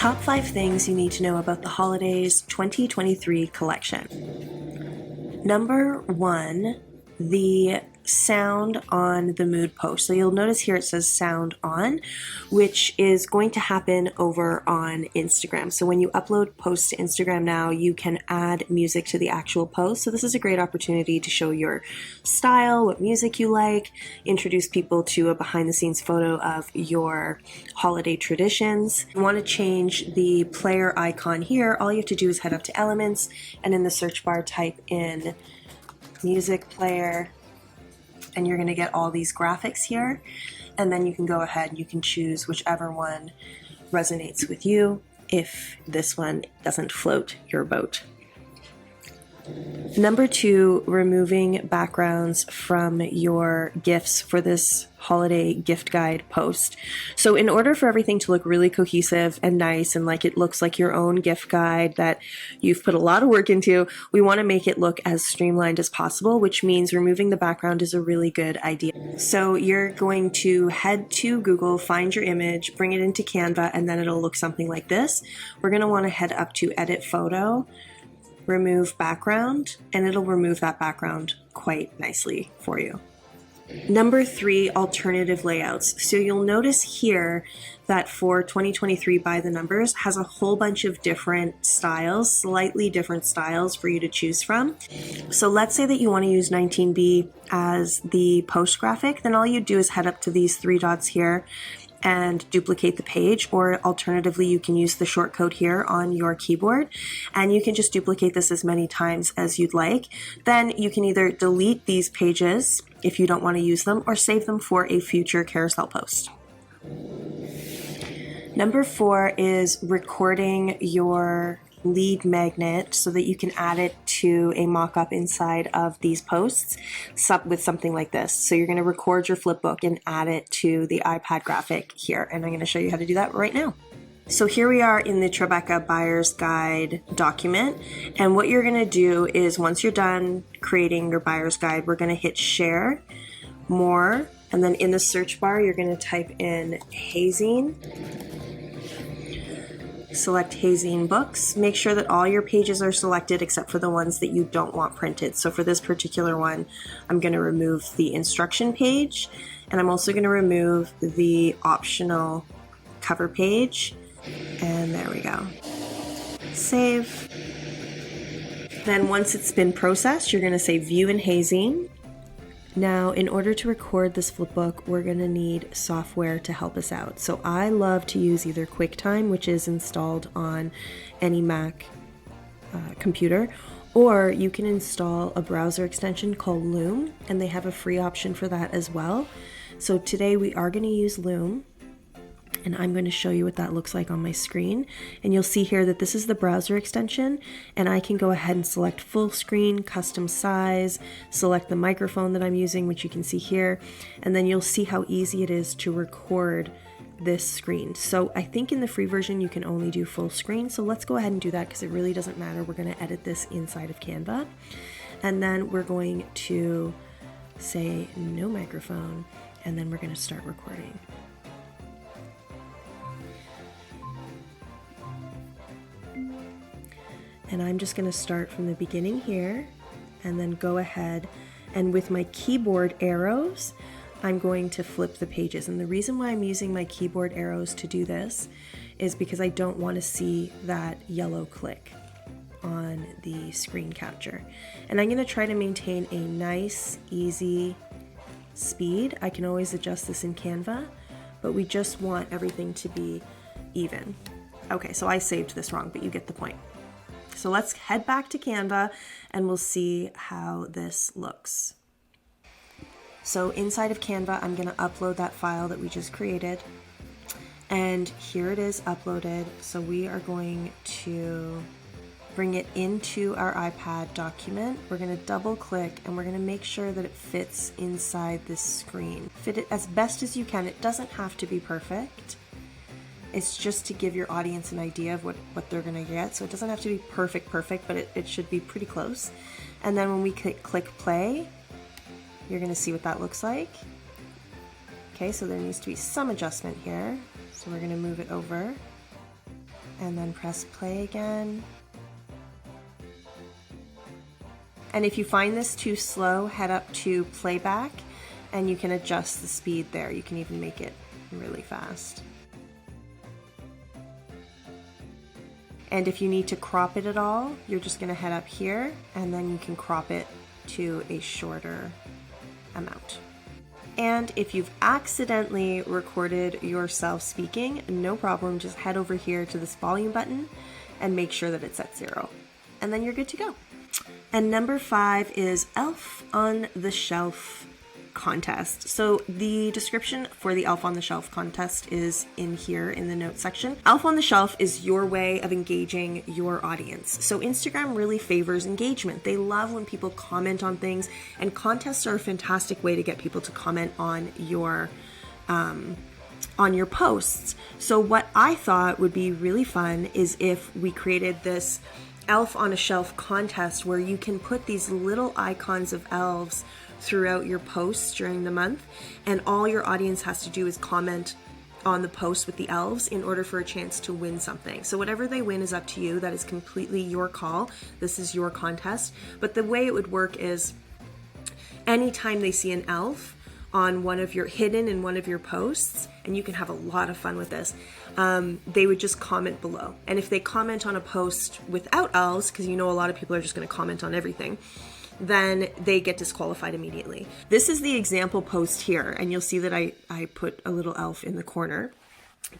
Top 5 things you need to know about the Holidays 2023 collection. Number 1, the sound on the mood post. So you'll notice here it says sound on, which is going to happen over on Instagram. So when you upload posts to Instagram now, you can add music to the actual post. So this is a great opportunity to show your style, what music you like, introduce people to a behind the scenes photo of your holiday traditions. If you want to change the player icon here, all you have to do is head up to Elements and in the search bar type in music player, and you're going to get all these graphics here, and then you can go ahead and you can choose whichever one resonates with you if this one doesn't float your boat. Number 2, removing backgrounds from your GIFs for this holiday gift guide post. So in order for everything to look really cohesive and nice and like it looks like your own gift guide that you've put a lot of work into, we want to make it look as streamlined as possible, which means removing the background is a really good idea. So you're going to head to Google, find your image, bring it into Canva, and then it'll look something like this. We're going to want to head up to Edit Photo, remove background, and it'll remove that background quite nicely for you. Number 3, alternative layouts. So you'll notice here that for 2023 by the numbers has a whole bunch of different styles, slightly different styles for you to choose from. So let's say that you want to use 19B as the post graphic, then all you do is head up to these 3 dots here and duplicate the page, or alternatively you can use the shortcode here on your keyboard and you can just duplicate this as many times as you'd like. Then you can either delete these pages if you don't want to use them or save them for a future carousel post. Number 4 is recording your lead magnet so that you can add it to a mock-up inside of these posts with something like this. So you're going to record your flipbook and add it to the iPad graphic here, and I'm going to show you how to do that right now. So here we are in the Tribeca Buyer's Guide document, and what you're going to do is once you're done creating your buyer's guide, we're going to hit share, more, and then in the search bar you're going to type in hazing. Select Hazing Books. Make sure that all your pages are selected except for the ones that you don't want printed. So for this particular one, I'm going to remove the instruction page, and I'm also going to remove the optional cover page. And there we go. Save. Then once it's been processed, you're going to say View in Hazing. Now, in order to record this flipbook, we're going to need software to help us out. So I love to use either QuickTime, which is installed on any Mac computer, or you can install a browser extension called Loom, and they have a free option for that as well. So today we are going to use Loom, and I'm going to show you what that looks like on my screen. And you'll see here that this is the browser extension, and I can go ahead and select full screen, custom size, select the microphone that I'm using, which you can see here, and then you'll see how easy it is to record this screen. So I think in the free version you can only do full screen, so let's go ahead and do that because it really doesn't matter. We're going to edit this inside of Canva, and then we're going to say no microphone, and then we're going to start recording. And I'm just going to start from the beginning here and then go ahead, and with my keyboard arrows I'm going to flip the pages. And the reason why I'm using my keyboard arrows to do this is because I don't want to see that yellow click on the screen capture. And I'm going to try to maintain a nice, easy speed. I can always adjust this in Canva, but we just want everything to be even. Okay, so I saved this wrong, but you get the point. So let's head back to Canva and we'll see how this looks. So inside of Canva, I'm going to upload that file that we just created. And here it is uploaded. So we are going to bring it into our iPad document. We're going to double click and we're going to make sure that it fits inside this screen. Fit it as best as you can. It doesn't have to be perfect. It's just to give your audience an idea of what they're going to get. So it doesn't have to be perfect, but it should be pretty close. And then when we click play, you're going to see what that looks like. Okay, so there needs to be some adjustment here. So we're going to move it over. and then press play again. And if you find this too slow, head up to playback and you can adjust the speed there. You can even make it really fast. And if you need to crop it at all, you're just going to head up here and then you can crop it to a shorter amount. And if you've accidentally recorded yourself speaking, no problem, just head over here to this volume button and make sure that it's at 0. And then you're good to go. And number 5 is Elf on the Shelf contest. So the description for the Elf on the Shelf contest is in here in the notes section. Elf on the Shelf is your way of engaging your audience. So Instagram really favors engagement. They love when people comment on things, and contests are a fantastic way to get people to comment on your posts. So what I thought would be really fun is if we created this Elf on a Shelf contest where you can put these little icons of elves throughout your posts during the month, and all your audience has to do is comment on the post with the elves in order for a chance to win something. So whatever they win is up to you. That is completely your call. This is your contest. But the way it would work is anytime they see an elf on one of your hidden in one of your posts, and you can have a lot of fun with this, they would just comment below. And if they comment on a post without elves, because you know a lot of people are just going to comment on everything, then they get disqualified immediately. This is the example post here, and you'll see that I put a little elf in the corner.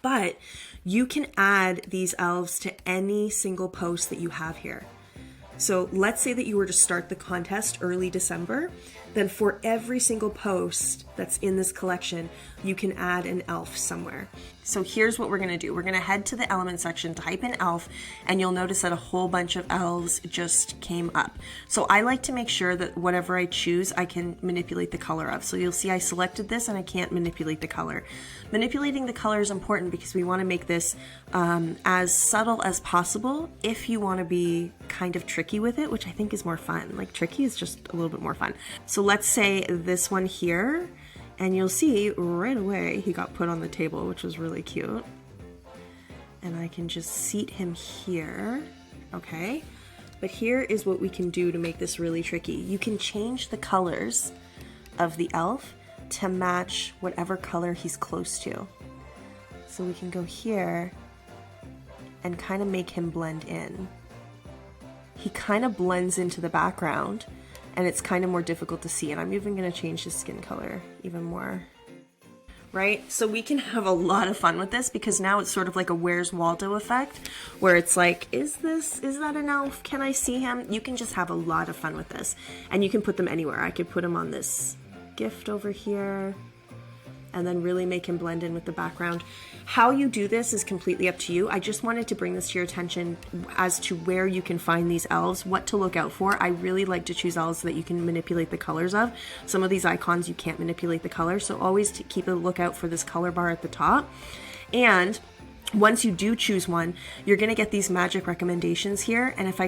But you can add these elves to any single post that you have here. So let's say that you were to start the contest early December, then for every single post that's in this collection, you can add an elf somewhere. So here's what we're going to do. We're going to head to the element section, type in elf, and you'll notice that a whole bunch of elves just came up. So I like to make sure that whatever I choose, I can manipulate the color of. So you'll see I selected this and I can't manipulate the color. Manipulating the color is important because we want to make this as subtle as possible if you want to be kind of tricky with it, which I think is more fun. Like tricky is just a little bit more fun. So let's say this one here, and you'll see right away he got put on the table, which was really cute. And I can just seat him here, okay? But here is what we can do to make this really tricky. You can change the colors of the elf to match whatever color he's close to. So we can go here and kind of make him blend in. He kind of blends into the background, and it's kind of more difficult to see. And I'm even going to change his skin color even more. Right? So we can have a lot of fun with this because now it's sort of like a Where's Waldo effect, where it's like, is that an elf? Can I see him? You can just have a lot of fun with this. And you can put them anywhere. I could put him on this gift over here and then really make him blend in with the background. How you do this is completely up to you. I just wanted to bring this to your attention as to where you can find these elves, what to look out for. I really like to choose elves that you can manipulate the colors of. Some of these icons you can't manipulate the color, so always keep a lookout for this color bar at the top. And once you do choose one, you're going to get these magic recommendations here. And if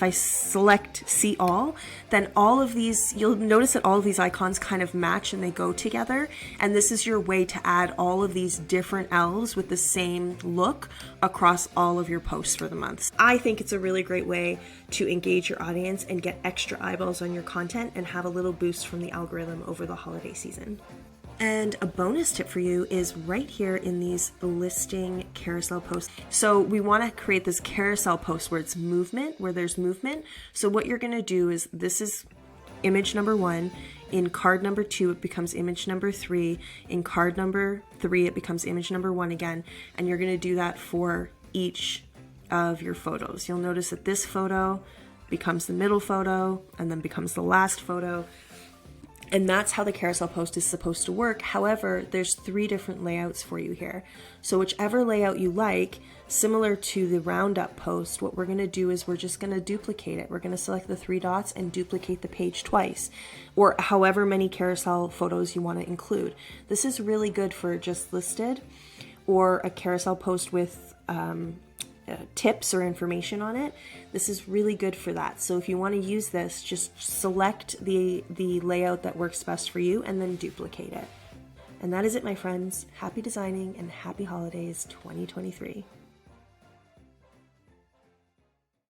I select see all, then all of these, you'll notice that all of these icons kind of match and they go together. And this is your way to add all of these different elves with the same look across all of your posts for the month. I think it's a really great way to engage your audience and get extra eyeballs on your content and have a little boost from the algorithm over the holiday season. And a bonus tip for you is right here in these listing carousel posts. So we want to create this carousel post where it's movement, where there's movement. So what you're going to do is, this is image number 1. In card number 2, it becomes image number 3. In card number 3, it becomes image number 1 again. And you're going to do that for each of your photos. You'll notice that this photo becomes the middle photo and then becomes the last photo. And that's how the carousel post is supposed to work. However, there's 3 different layouts for you here. So whichever layout you like, similar to the roundup post, what we're going to do is we're just going to duplicate it. We're going to select the 3 dots and duplicate the page twice, or however many carousel photos you want to include. This is really good for just listed or a carousel post with tips or information on it. This is really good for that. So if you want to use this, just select the layout that works best for you and then duplicate it. And that is it, my friends. Happy designing and happy holidays 2023.